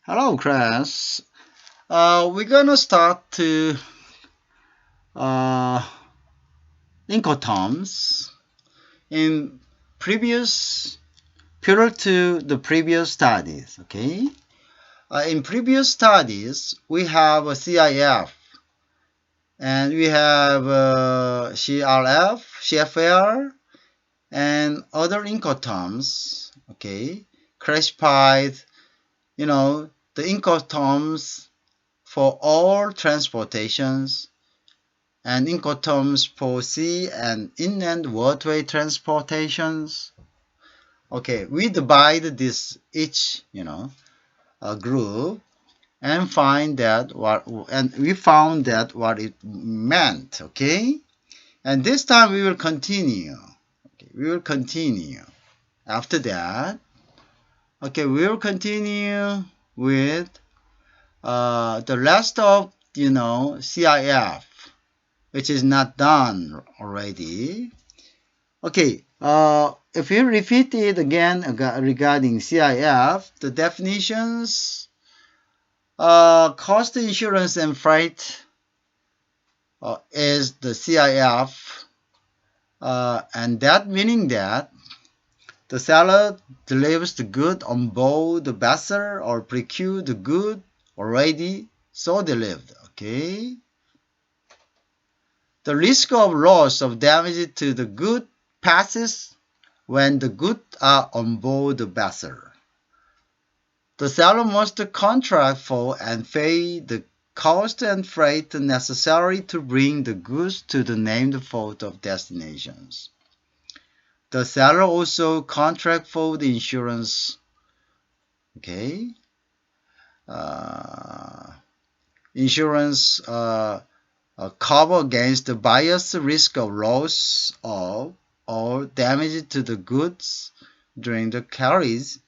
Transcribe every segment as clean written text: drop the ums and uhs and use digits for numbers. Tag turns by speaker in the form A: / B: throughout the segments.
A: Hello, class. We're gonna start to uh, Incoterms in previous period to the previous studies. Okay. In previous studies, we have a CIF and we have CRF, CFR, and other Incoterms. Okay, classified. The Incoterms for all transportations and Incoterms for sea and inland waterway transportations. Okay, we divide this each, group and we found that what it meant. Okay, and this time we will continue. Okay, we will continue. After that, okay, we will continue with the rest of CIF, which is not done already. Okay, if you repeat it again regarding CIF, the definitions, cost, insurance, and freight is the CIF, and that meaning that the seller delivers the good on board the vessel or procure the good already so delivered. Okay. The risk of loss of damage to the good passes when the goods are on board the vessel. The seller must contract for and pay the cost and freight necessary to bring the goods to the named port of destinations. The seller also contract for the insurance. Okay. Insurance cover against the buyer's risk of loss of or damage to the goods during the carriage.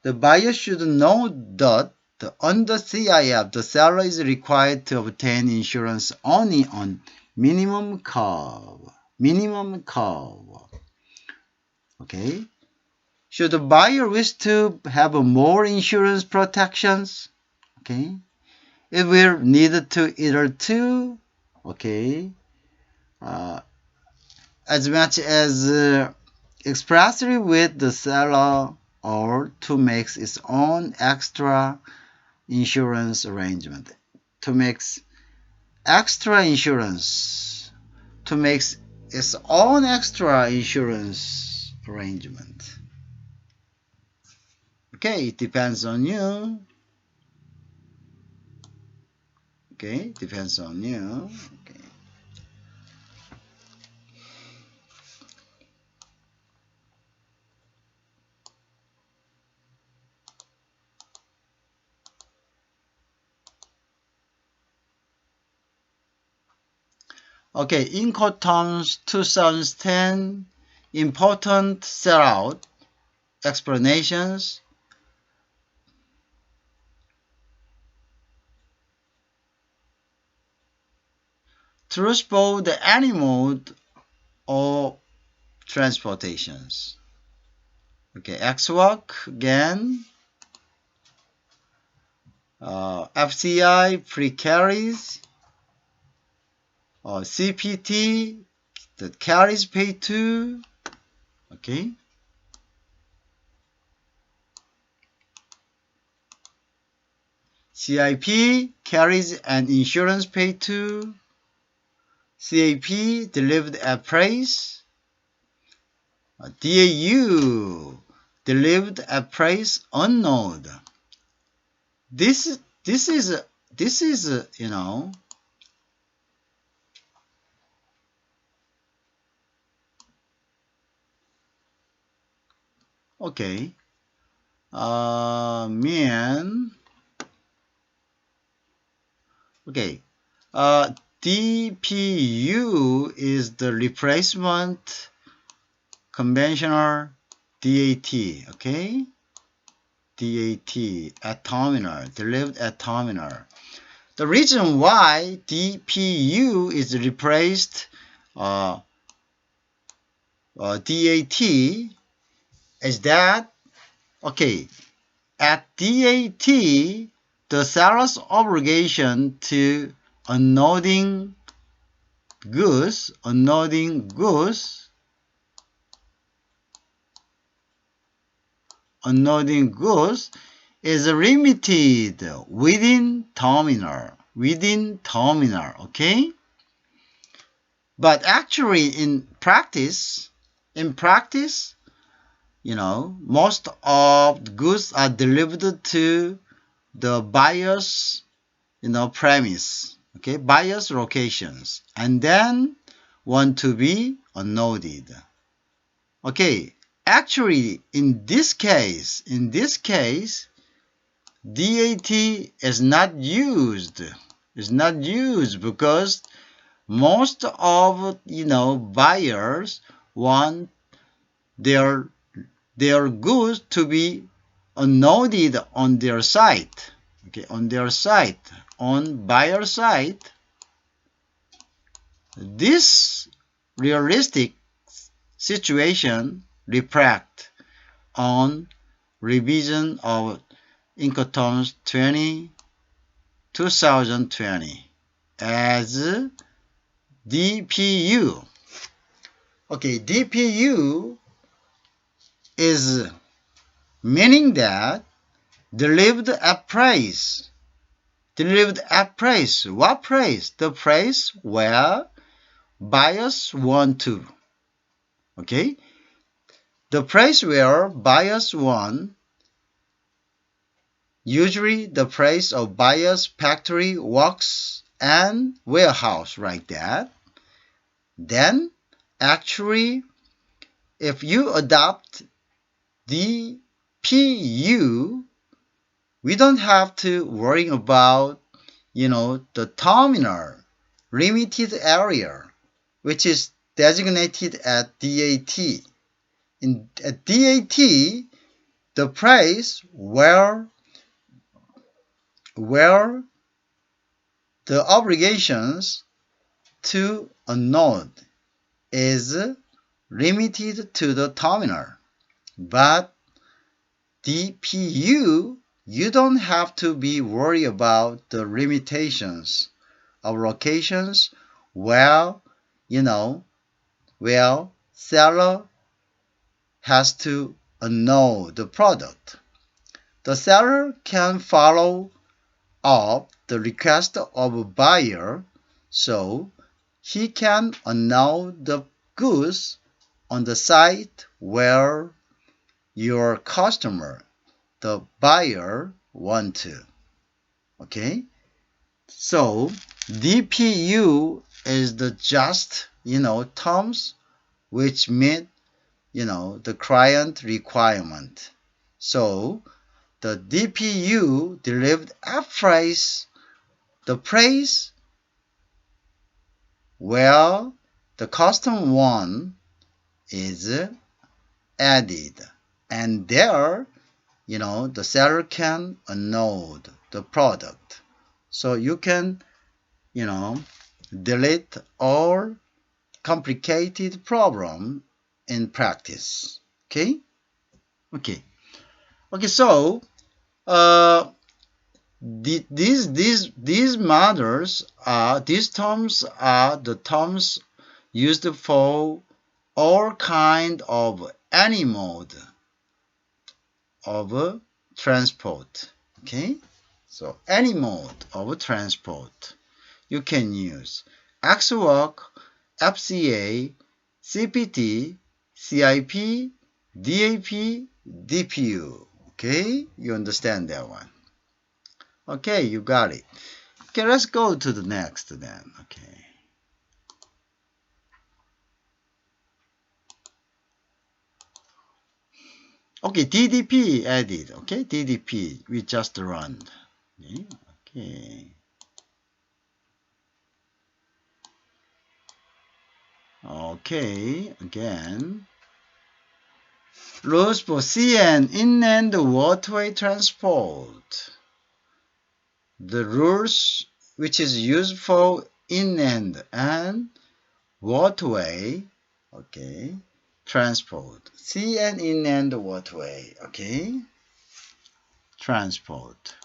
A: The buyer should know that under CIF, the seller is required to obtain insurance only on minimum cover. Okay. Should the buyer wish to have more insurance protections, okay, it will need to either to, okay, as much as expressly with the seller or to make its own extra insurance arrangement. To make extra insurance. To make its own extra insurance arrangement. Okay, it depends on you. Okay, depends on you. Okay. Okay, Incoterms 2010 important sellout explanations. Truth for the any mode or transportations. Okay, X-Work again. FCI pre-carries. CPT that carries pay to. Okay. CIP carries an insurance pay to. CAP delivered at price. DAU delivered at price unknown. This is okay. Okay. DPU is the replacement conventional DAT. Okay. DAT at terminal, delivered at terminal. The reason why DPU is replaced DAT is that, okay, At DAT, the seller's obligation to unloading goods is limited within terminal, okay? But actually in practice, most of the goods are delivered to the buyer's, premise, okay, buyer's locations, and then want to be unloaded. Okay, actually, in this case, DAT is not used. Because most of buyers want their goods to be unloaded on their site. Okay, on buyer side. This realistic situation reflect on revision of Incoterms 2020 as DPU. Okay, DPU is meaning that delivered at price. What price? The price where buyers want to. Okay? The price where buyers want, usually the price of buyer's factory, works, and warehouse, like that. Then, actually, if you adopt DPU, we don't have to worry about, the terminal limited area, which is designated at DAT. At DAT, the price where the obligations to unload is limited to the terminal. But DPU, you don't have to be worried about the limitations of locations where, seller has to unload the product. The seller can follow up the request of a buyer, so he can unload the goods on the site where your customer, the buyer, want to. Okay? So DPU is the just, terms which meet, the client requirement. So the DPU delivered at price, the price where the customer one is added, and there, the seller can unload the product. So you can, delete all complicated problem in practice. Okay. So these matters are, these terms are the terms used for all kind of any mode of transport. Okay, so any mode of transport you can use X-Work, FCA, CPT, CIP, DAP, DPU. Okay, you understand that one. Okay, you got it. Okay, let's go to the next then. Okay, DDP added. Okay, DDP we just run. Okay, again. Rules for CN inland waterway transport. The rules which is used for inland and waterway, transport. CN inland waterway, transport.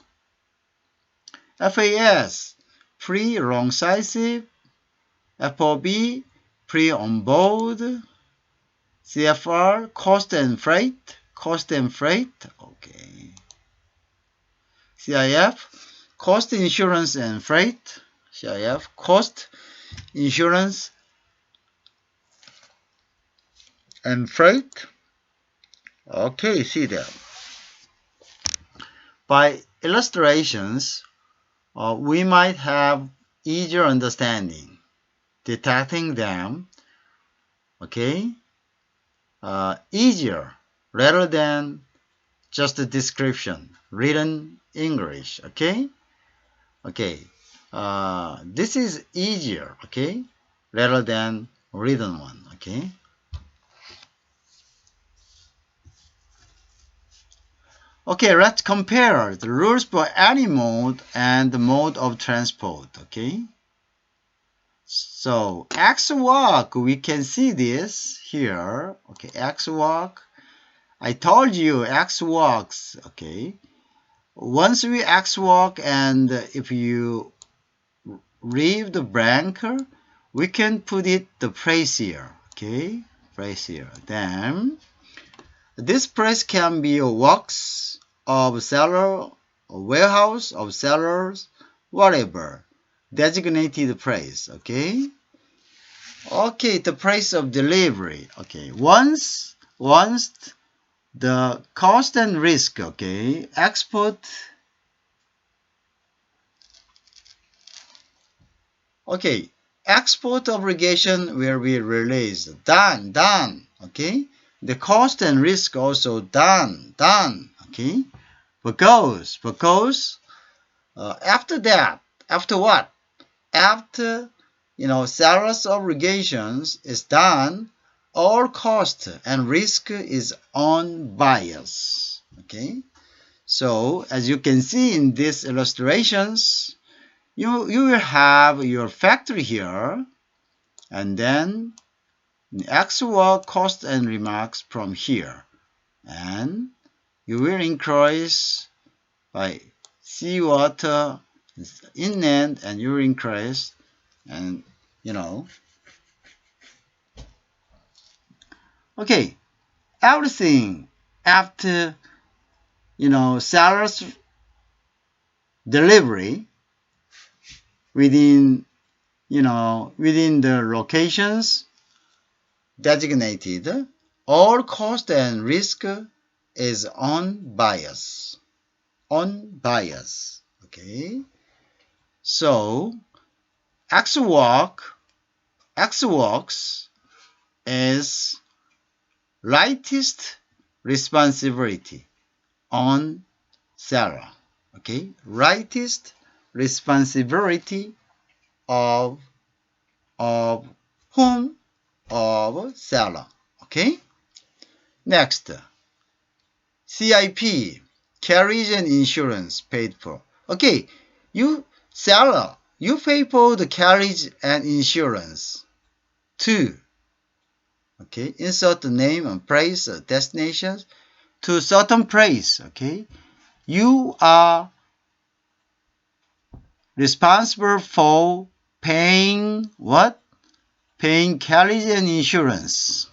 A: FAS, pre-wrong-side CIP. FOB, pre-on-board. CFR, cost and freight. Okay. CIF, cost, insurance, and freight. CIF, cost, insurance, and freight. Okay, see there. By illustrations, we might have easier understanding, detecting them, okay, easier rather than just a description, written English, okay? Okay, this is easier, okay, rather than written one, okay? Okay, let's compare the rules for any mode and the mode of transport, okay? So, X walk, we can see this here, okay, X walk. I told you X walks, okay? Once we X walk and if you leave the blank, we can put it the price here, okay? Price here. Then, this price can be a works of seller, a warehouse of sellers, whatever. Designated price, okay? Okay, the price of delivery, okay. Once the cost and risk, okay, export, okay, export obligation will be released, done, okay. The cost and risk also done, okay. Because after that, after what? After, seller's obligations is done, all cost and risk is on buyers. Okay, so as you can see in these illustrations, you will have your factory here, and then the actual cost and remarks from here, and you will increase by seawater inland, and you will increase, and okay, everything after seller's delivery within within the locations designated, all cost and risk is on buyers, okay. So X works is lightest responsibility on seller, okay, lightest responsibility of whom? Of seller, okay. Next, CIP, carriage and insurance paid for. Okay, you seller, you pay for the carriage and insurance too. Okay, insert the name and place, destinations to certain place. Okay, you are responsible for paying what? Paying carriage and insurance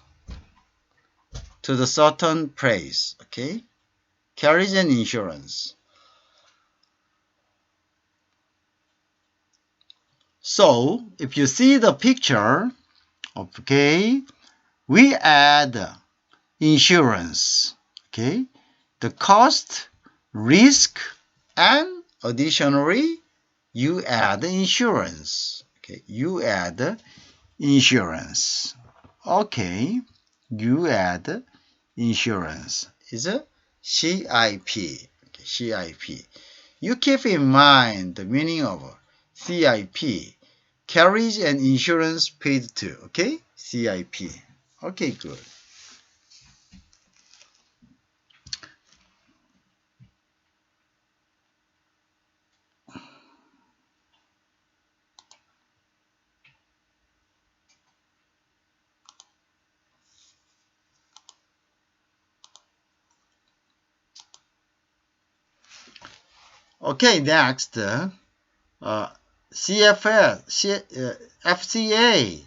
A: to the certain place. Okay, carriage and insurance. So if you see the picture, okay, we add insurance, okay, the cost, risk, and additionally you add insurance, okay, you add insurance, okay, you add insurance is a CIP, okay, CIP. You keep in mind the meaning of CIP, carriage and insurance paid to, okay, CIP. Okay, good. Okay, next, FCA,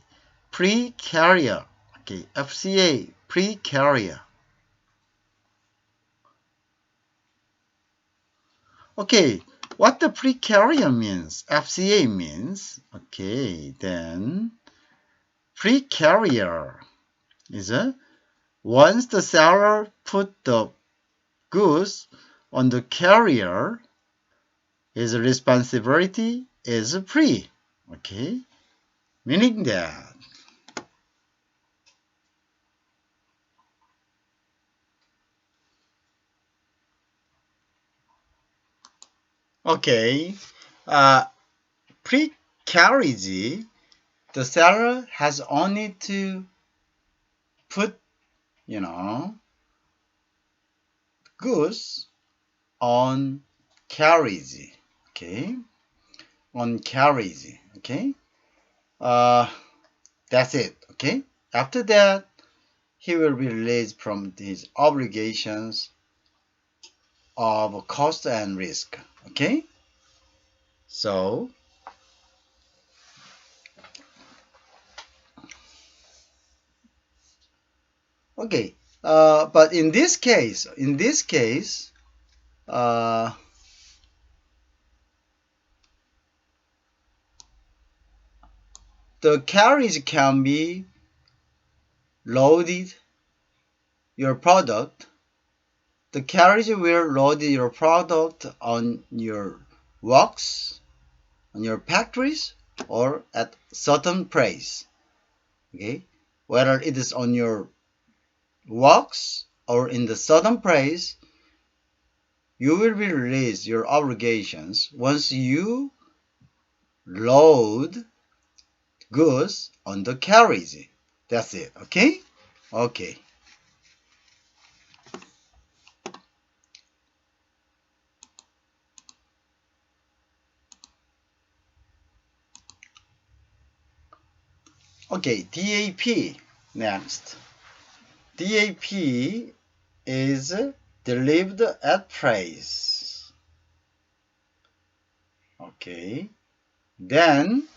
A: pre-carrier. Okay, FCA, pre-carrier. Okay, what the pre-carrier means? FCA means, okay, then pre-carrier is once the seller put the goods on the carrier, his responsibility is pre. Okay, meaning that okay, pre-carriage, the seller has only to put, goods on carriage. Okay, on carriage. Okay, uh, that's it. Okay, after that, he will be released from his obligations of cost and risk. Okay, so okay, but in this case, uh, the carriage can be loaded your product. The carriage will load your product on your works, on your factories, or at certain place. Okay, whether it is on your works or in the certain place, you will be released your obligations once you load goods on the carriage. That's it. Okay. Okay. Okay, DAP next. DAP is delivered at price. Okay, then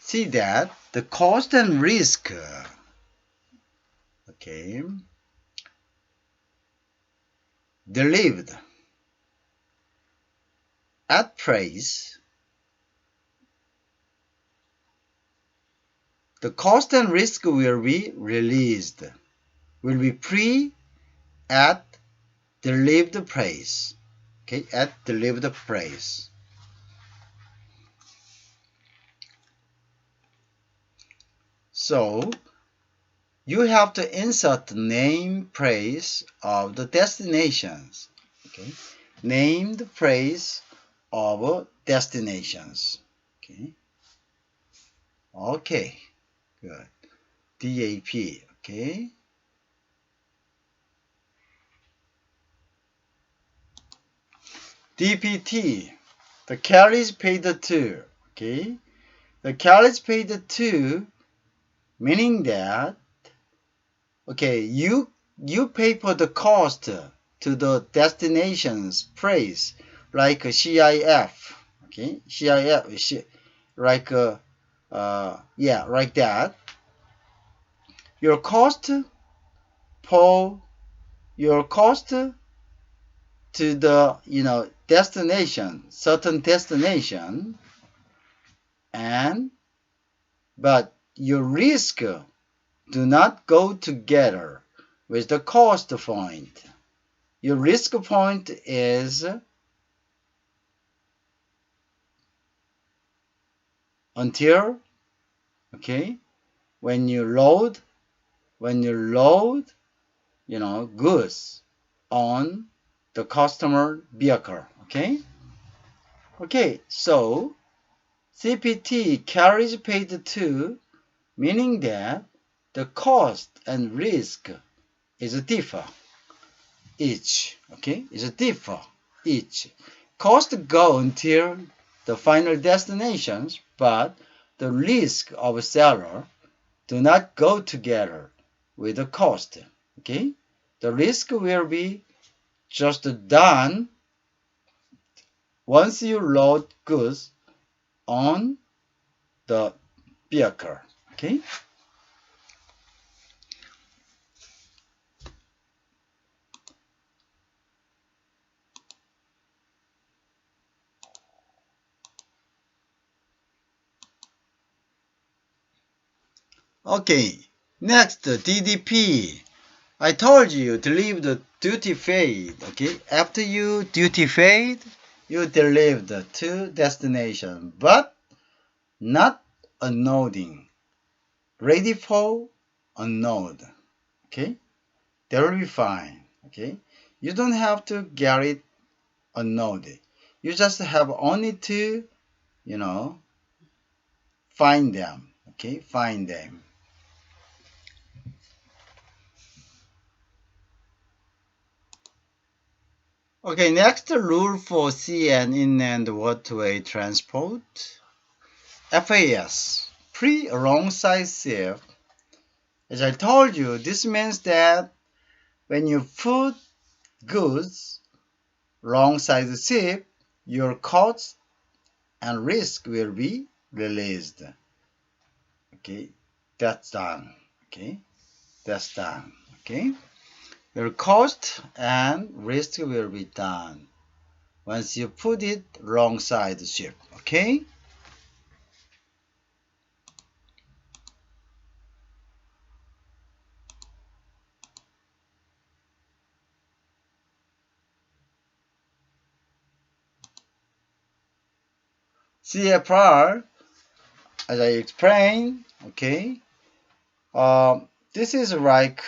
A: see that the cost and risk. Okay, delivered at price. The cost and risk will be released, will be pre at delivered price. Okay, at delivered price. So you have to insert the name price of the destinations. Okay, named price of destinations. Okay. Okay. Good. DAP. Okay. DPT. The carriage paid to. Okay. The carriage paid to, meaning that okay, you pay for the cost to the destination's price, like CIF. Okay, CIF, like yeah, like that. Your cost for your cost to the destination, certain destination, and but your risk do not go together with the cost point. Your risk point is until okay when you load goods on the customer vehicle. Okay, so CPT carriage paid to, meaning that the cost and risk is differ each. Okay, is differ each. Cost go until the final destinations, but the risk of seller do not go together with the cost. Okay, the risk will be just done once you load goods on the vehicle. Okay. Okay. Next, DDP. I told you to leave the duty paid. Okay. After you duty paid, you delivered to destination, but not unloading. Ready for unload. Okay. That will be fine. Okay. You don't have to get it unloaded. You just have only to, you know, find them. Okay. Find them. Okay, next rule for sea and inland waterway transport. FAS, pre-alongside CIF. As I told you, this means that when you put goods alongside the ship, your costs and risk will be released. Okay, that's done. Okay, that's done. Okay, your cost and risk will be done once you put it alongside the ship. Okay. CFR, as I explained, okay, this is like,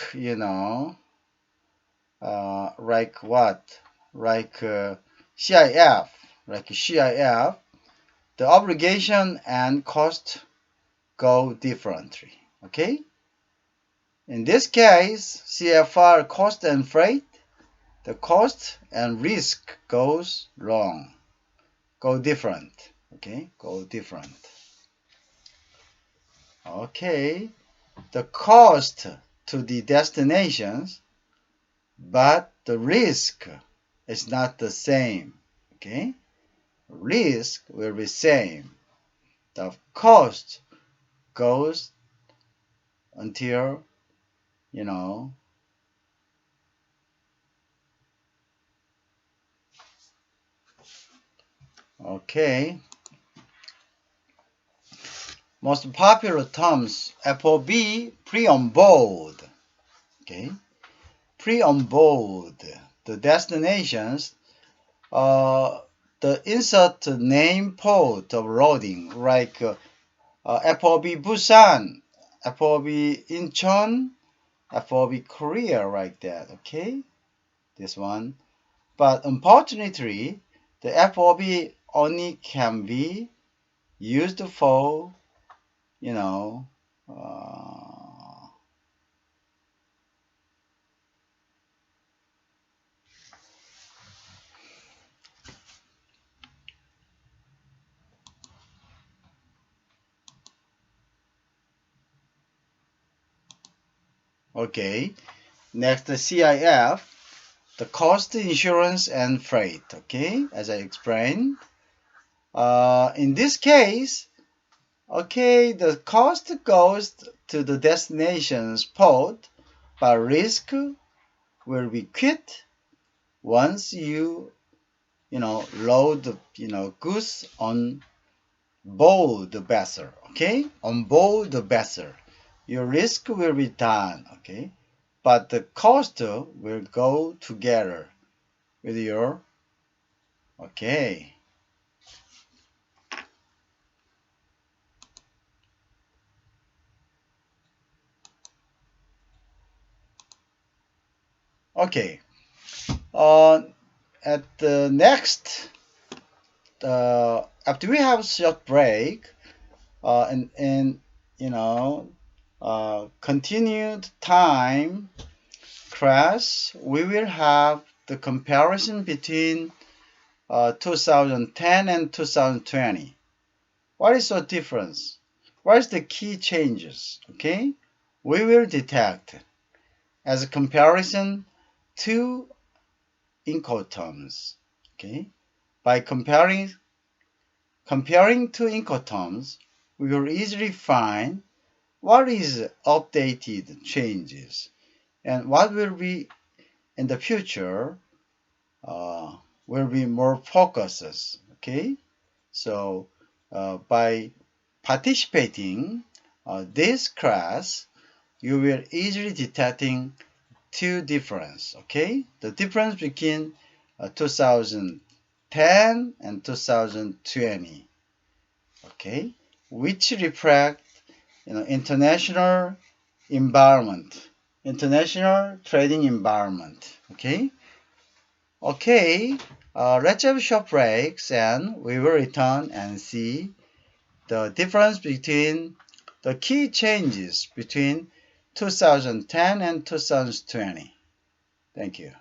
A: like what? Like CIF, like CIF, the obligation and cost go differently, okay? In this case, CFR cost and freight, the cost and risk goes wrong, go different, okay? Go different. Okay, the cost to the destinations, but the risk is not the same. Okay, risk will be same. The cost goes until you know. Okay, most popular terms FOB pre-on board. Okay, pre-on board the destinations. The insert name port of loading like FOB Busan, FOB Incheon, FOB Korea like that, okay? This one. But unfortunately, the FOB only can be used for, you know, okay. Next, the CIF, the cost, insurance, and freight, okay? As I explained. In this case, okay, the cost goes to the destination's port, but risk will be quit once you load goods on board the vessel. Okay, on board the vessel, your risk will be done. Okay, but the cost will go together with your okay. Okay. At the next, after we have a short break, and continued time class, we will have the comparison between 2010 and 2020. What is the difference? What is the key changes? Okay, we will detect as a comparison two Incoterms. Okay, by comparing to Incoterms, we will easily find what is updated changes and what will be in the future will be more focuses. Okay, so by participating this class, you will easily detecting two difference. Okay, the difference between 2010 and 2020. Okay, which reflect international environment, international trading environment. Okay. Okay, let's have a short breaks and we will return and see the difference between the key changes between 2010 and 2020. Thank you.